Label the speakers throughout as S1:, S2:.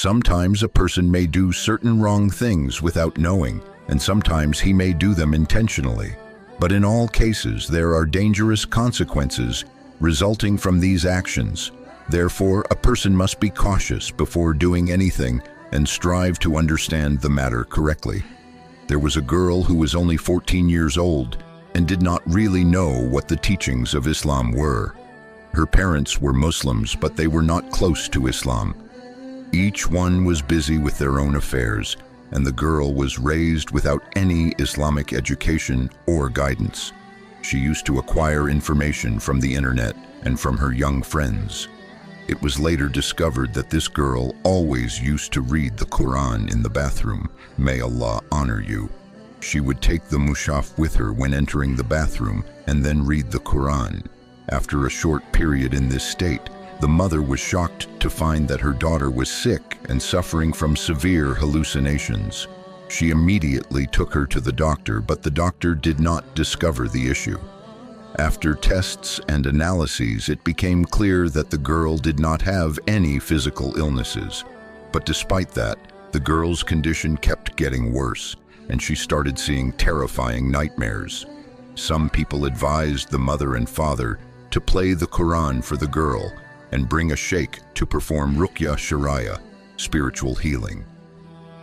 S1: Sometimes a person may do certain wrong things without knowing, and sometimes he may do them intentionally. But in all cases, there are dangerous consequences resulting from these actions. Therefore, a person must be cautious before doing anything and strive to understand the matter correctly. There was a girl who was only 14 years old and did not really know what the teachings of Islam were. Her parents were Muslims, but they were not close to Islam. Each one was busy with their own affairs, and the girl was raised without any Islamic education or guidance. She used to acquire information from the internet and from her young friends. It was later discovered that this girl always used to read the Quran in the bathroom. May Allah honor you. She would take the mushaf with her when entering the bathroom and then read the Quran. After a short period in this state, the mother was shocked to find that her daughter was sick and suffering from severe hallucinations. She immediately took her to the doctor, but the doctor did not discover the issue. After tests and analyses, it became clear that the girl did not have any physical illnesses. But despite that, the girl's condition kept getting worse, and she started seeing terrifying nightmares. Some people advised the mother and father to play the Quran for the girl and bring a sheikh to perform ruqya sharia, spiritual healing.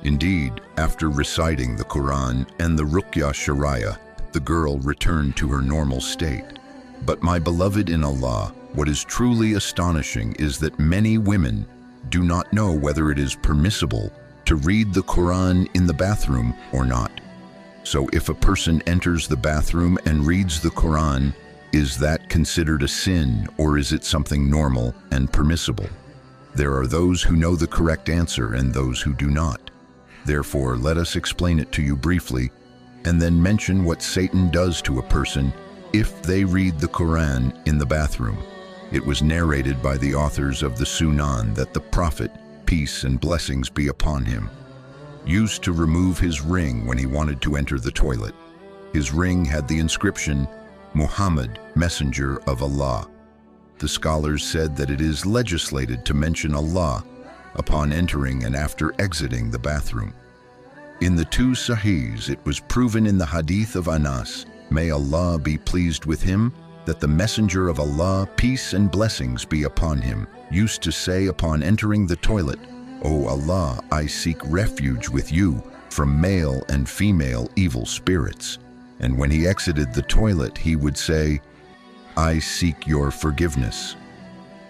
S1: Indeed, after reciting the Quran and the ruqya sharia, the girl returned to her normal state. But my beloved in Allah, what is truly astonishing is that many women do not know whether it is permissible to read the Quran in the bathroom or not. So if a person enters the bathroom and reads the Quran, is that considered a sin, or is it something normal and permissible? There are those who know the correct answer and those who do not. Therefore, let us explain it to you briefly, and then mention what Satan does to a person if they read the Quran in the bathroom. It was narrated by the authors of the Sunan that the Prophet, peace and blessings be upon him, used to remove his ring when he wanted to enter the toilet. His ring had the inscription, Muhammad, Messenger of Allah. The scholars said that it is legislated to mention Allah upon entering and after exiting the bathroom. In the two Sahihs, it was proven in the hadith of Anas, may Allah be pleased with him, that the Messenger of Allah, peace and blessings be upon him, used to say upon entering the toilet, O Allah, I seek refuge with you from male and female evil spirits. And when he exited the toilet, he would say, I seek your forgiveness.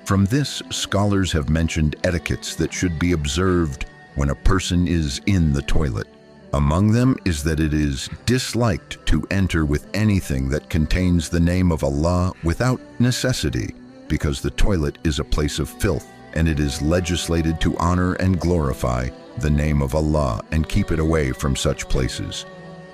S1: From this, scholars have mentioned etiquettes that should be observed when a person is in the toilet. Among them is that it is disliked to enter with anything that contains the name of Allah without necessity, because the toilet is a place of filth, and it is legislated to honor and glorify the name of Allah and keep it away from such places.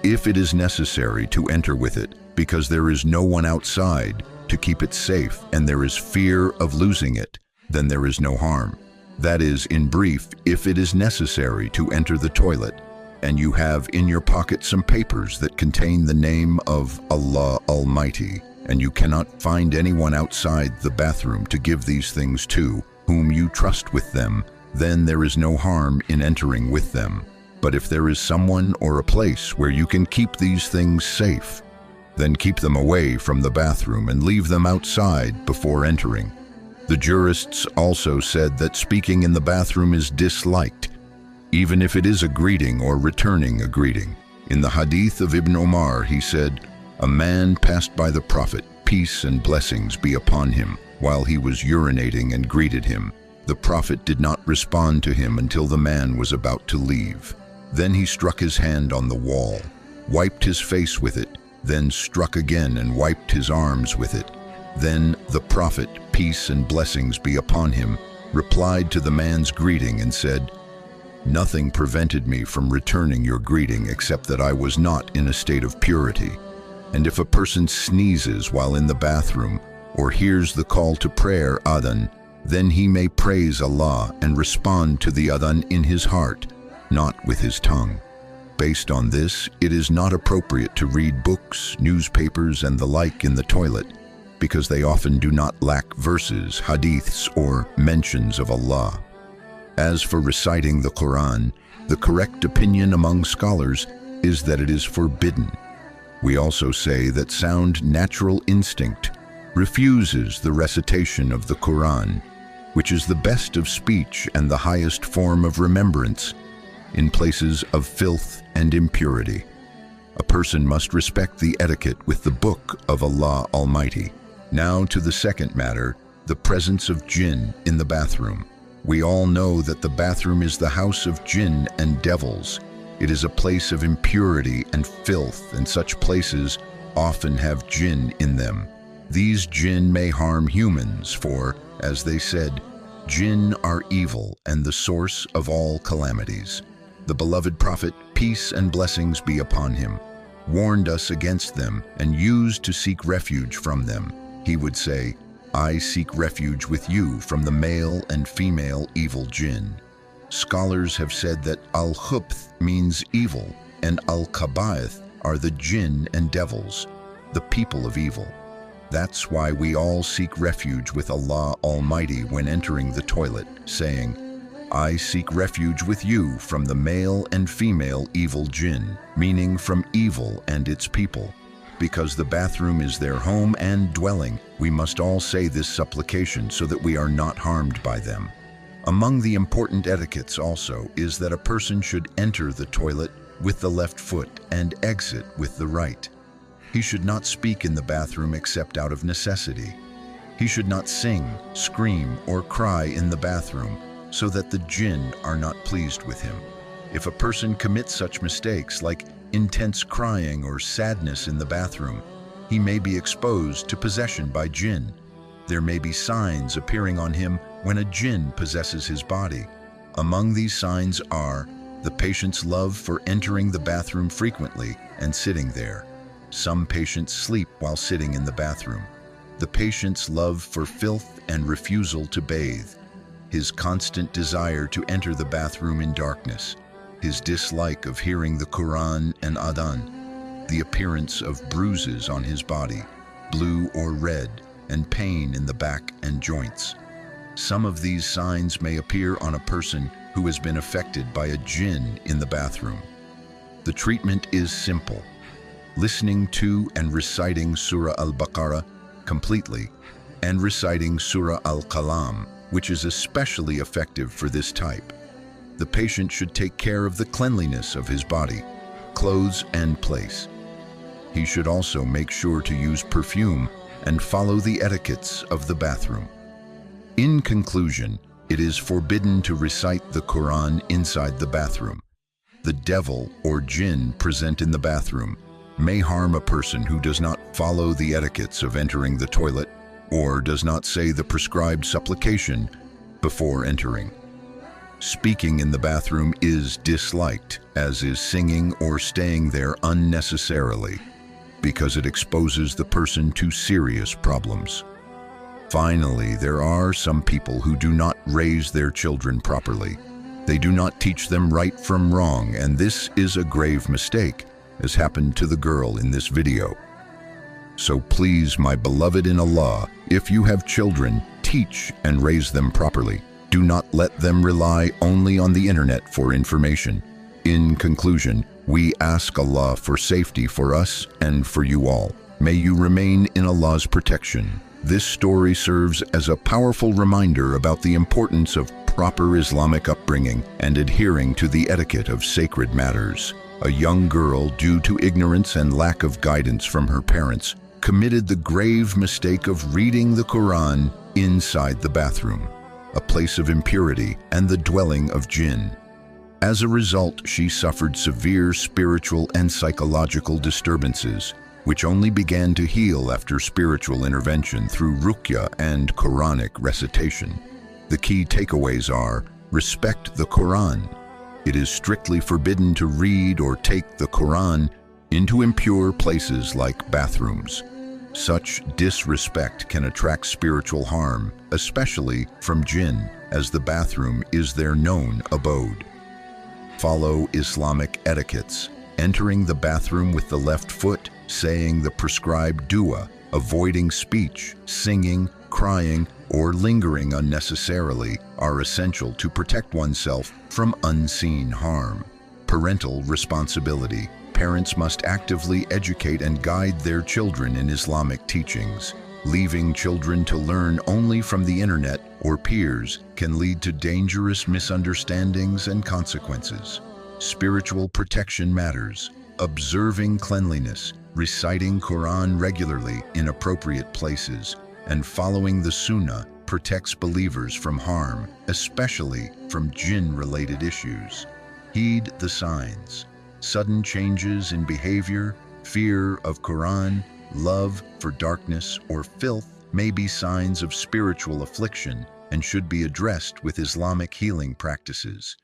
S1: If it is necessary to enter with it, because there is no one outside to keep it safe and there is fear of losing it, then there is no harm. That is, in brief, if it is necessary to enter the toilet, and you have in your pocket some papers that contain the name of Allah Almighty, and you cannot find anyone outside the bathroom to give these things to, whom you trust with them, then there is no harm in entering with them. But if there is someone or a place where you can keep these things safe, then keep them away from the bathroom and leave them outside before entering. The jurists also said that speaking in the bathroom is disliked, even if it is a greeting or returning a greeting. In the hadith of Ibn Omar, he said, a man passed by the Prophet, peace and blessings be upon him, while he was urinating and greeted him. The Prophet did not respond to him until the man was about to leave. Then he struck his hand on the wall, wiped his face with it, then struck again and wiped his arms with it. Then the Prophet, peace and blessings be upon him, replied to the man's greeting and said, nothing prevented me from returning your greeting except that I was not in a state of purity. And if a person sneezes while in the bathroom or hears the call to prayer, adhan, then he may praise Allah and respond to the adhan in his heart, not with his tongue. Based on this, it is not appropriate to read books, newspapers, and the like in the toilet, because they often do not lack verses, hadiths, or mentions of Allah. As for reciting the Quran, the correct opinion among scholars is that it is forbidden. We also say that sound natural instinct refuses the recitation of the Quran, which is the best of speech and the highest form of remembrance, in places of filth and impurity. A person must respect the etiquette with the book of Allah Almighty. Now to the second matter, the presence of jinn in the bathroom. We all know that the bathroom is the house of jinn and devils. It is a place of impurity and filth, and such places often have jinn in them. These jinn may harm humans, for, as they said, jinn are evil and the source of all calamities. The beloved Prophet, peace and blessings be upon him, warned us against them and used to seek refuge from them. He would say, I seek refuge with you from the male and female evil jinn. Scholars have said that al-khubth means evil and al-khaba'ith are the jinn and devils, the people of evil. That's why we all seek refuge with Allah Almighty when entering the toilet, saying, I seek refuge with you from the male and female evil jinn, meaning from evil and its people. Because the bathroom is their home and dwelling, we must all say this supplication so that we are not harmed by them. Among the important etiquettes also is that a person should enter the toilet with the left foot and exit with the right. He should not speak in the bathroom except out of necessity. He should not sing, scream, or cry in the bathroom so that the jinn are not pleased with him. If a person commits such mistakes like intense crying or sadness in the bathroom, he may be exposed to possession by jinn. There may be signs appearing on him when a jinn possesses his body. Among these signs are the patient's love for entering the bathroom frequently and sitting there. Some patients sleep while sitting in the bathroom. The patient's love for filth and refusal to bathe. His constant desire to enter the bathroom in darkness. His dislike of hearing the Quran and Adhan. The appearance of bruises on his body, blue or red, and pain in the back and joints. Some of these signs may appear on a person who has been affected by a jinn in the bathroom. The treatment is simple. Listening to and reciting Surah Al-Baqarah completely, and reciting Surah Al-Qalam, which is especially effective for this type. The patient should take care of the cleanliness of his body, clothes, and place. He should also make sure to use perfume and follow the etiquettes of the bathroom. In conclusion, it is forbidden to recite the Quran inside the bathroom. The devil or jinn present in the bathroom may harm a person who does not follow the etiquettes of entering the toilet or does not say the prescribed supplication before entering. Speaking in the bathroom is disliked, as is singing or staying there unnecessarily, because it exposes the person to serious problems. Finally, there are some people who do not raise their children properly. They do not teach them right from wrong, and this is a grave mistake, as happened to the girl in this video. So please, my beloved in Allah, if you have children, teach and raise them properly. Do not let them rely only on the internet for information. In conclusion, we ask Allah for safety for us and for you all. May you remain in Allah's protection. This story serves as a powerful reminder about the importance of proper Islamic upbringing and adhering to the etiquette of sacred matters. A young girl, due to ignorance and lack of guidance from her parents, committed the grave mistake of reading the Quran inside the bathroom, a place of impurity and the dwelling of jinn. As a result, she suffered severe spiritual and psychological disturbances, which only began to heal after spiritual intervention through ruqya and Quranic recitation. The key takeaways are: respect the Quran. It is strictly forbidden to read or take the Quran into impure places like bathrooms. Such disrespect can attract spiritual harm, especially from jinn, as the bathroom is their known abode. Follow Islamic etiquettes, entering the bathroom with the left foot, saying the prescribed dua, avoiding speech, singing, crying, or lingering unnecessarily are essential to protect oneself from unseen harm. Parental responsibility. Parents must actively educate and guide their children in Islamic teachings. Leaving children to learn only from the internet or peers can lead to dangerous misunderstandings and consequences. Spiritual protection matters. Observing cleanliness, reciting Quran regularly in appropriate places, and following the Sunnah protects believers from harm, especially from jinn-related issues. Heed the signs. Sudden changes in behavior, fear of Quran, love for darkness or filth may be signs of spiritual affliction and should be addressed with Islamic healing practices.